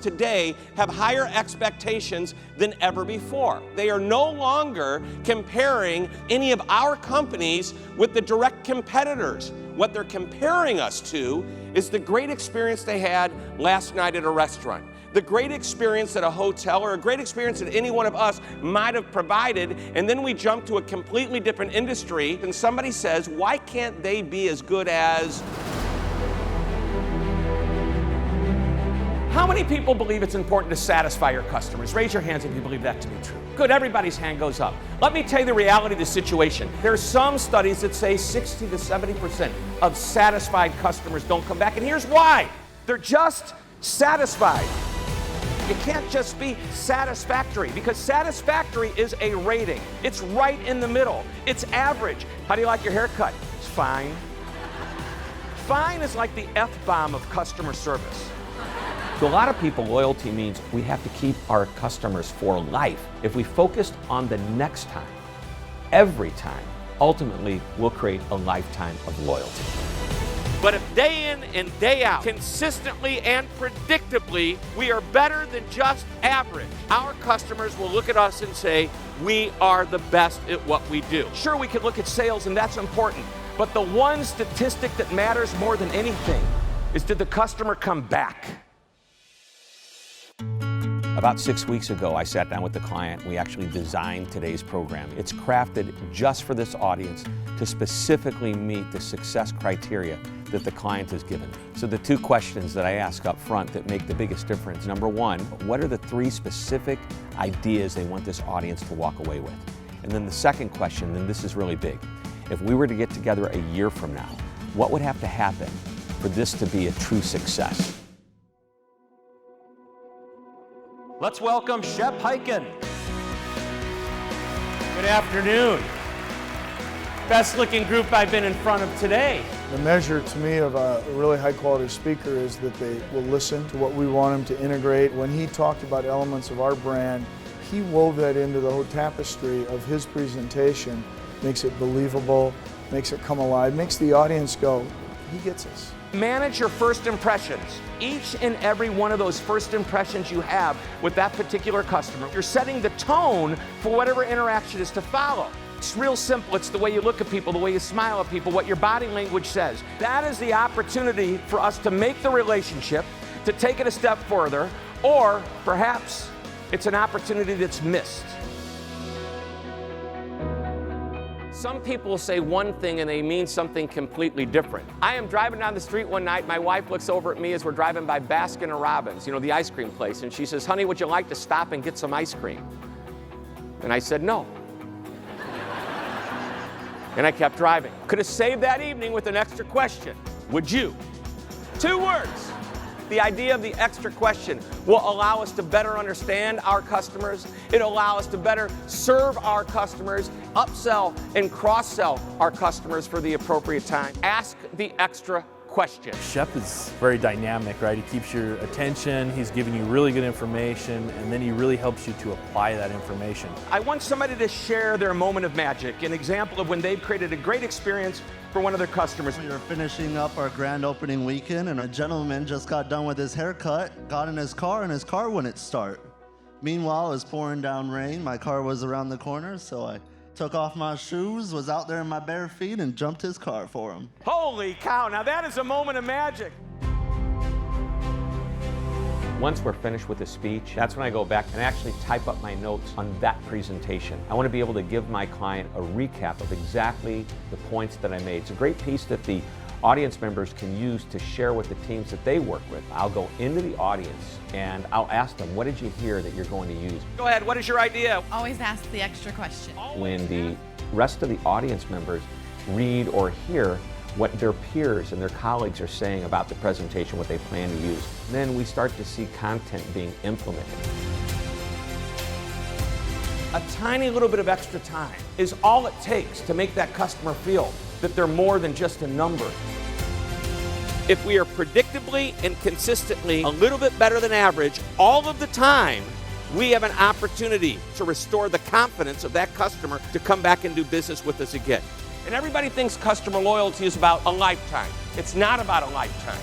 today have higher expectations than ever before. They are no longer comparing any of our companies with the direct competitors. What they're comparing us to is the great experience they had last night at a restaurant, the great experience at a hotel, or a great experience that any one of us might have provided, and then we jump to a completely different industry, and somebody says, why can't they be as good as... How many people believe it's important to satisfy your customers? Raise your hands if you believe that to be true. Good, everybody's hand goes up. Let me tell you the reality of the situation. There are some studies that say 60 to 70% of satisfied customers don't come back, and here's why. They're just satisfied. You can't just be satisfactory, because satisfactory is a rating. It's right in the middle. It's average. How do you like your haircut? It's fine. Fine is like the F-bomb of customer service. To a lot of people, loyalty means we have to keep our customers for life. If we focused on the next time, every time, ultimately we'll create a lifetime of loyalty. But if day in and day out, consistently and predictably, we are better than just average, our customers will look at us and say, we are the best at what we do. Sure, we can look at sales, and that's important, but the one statistic that matters more than anything is, did the customer come back? About 6 weeks ago, I sat down with the client. We actually designed today's program. It's crafted just for this audience to specifically meet the success criteria that the client has given. So the two questions that I ask up front that make the biggest difference. Number one, what are the 3 specific ideas they want this audience to walk away with? And then the second question, and this is really big, if we were to get together a year from now, what would have to happen for this to be a true success? Let's welcome Shep Hyken. Good afternoon. Best looking group I've been in front of today. The measure to me of a really high quality speaker is that they will listen to what we want them to integrate. When he talked about elements of our brand, he wove that into the whole tapestry of his presentation, makes it believable, makes it come alive, makes the audience go, he gets us. Manage your first impressions. Each and every one of those first impressions you have with that particular customer, you're setting the tone for whatever interaction is to follow. It's real simple. It's the way you look at people, the way you smile at people, what your body language says. That is the opportunity for us to make the relationship, to take it a step further, or perhaps it's an opportunity that's missed. Some people say one thing and they mean something completely different. I am driving down the street one night, my wife looks over at me as we're driving by Baskin & Robbins, you know, the ice cream place, and she says, honey, would you like to stop and get some ice cream? And I said, no. And I kept driving. Could have saved that evening with an extra question. Would you? 2 words. The idea of the extra question will allow us to better understand our customers. It'll allow us to better serve our customers, upsell and cross-sell our customers for the appropriate time. Ask the extra question. Shep is very dynamic, right? He keeps your attention, he's giving you really good information, and then he really helps you to apply that information. I want somebody to share their moment of magic, an example of when they've created a great experience for one of their customers. We were finishing up our grand opening weekend, and a gentleman just got done with his haircut, got in his car, and his car wouldn't start. Meanwhile, it was pouring down rain. My car was around the corner, so I took off my shoes, was out there in my bare feet, and jumped his car for him. Holy cow, now that is a moment of magic. Once we're finished with the speech, that's when I go back and actually type up my notes on that presentation. I want to be able to give my client a recap of exactly the points that I made. It's a great piece that the audience members can use to share with the teams that they work with. I'll go into the audience and I'll ask them, what did you hear that you're going to use? Go ahead, what is your idea? Always ask the extra question. When the rest of the audience members read or hear what their peers and their colleagues are saying about the presentation, what they plan to use, then we start to see content being implemented. A tiny little bit of extra time is all it takes to make that customer feel that they're more than just a number. If we are predictably and consistently a little bit better than average all of the time, we have an opportunity to restore the confidence of that customer to come back and do business with us again. And everybody thinks customer loyalty is about a lifetime. It's not about a lifetime.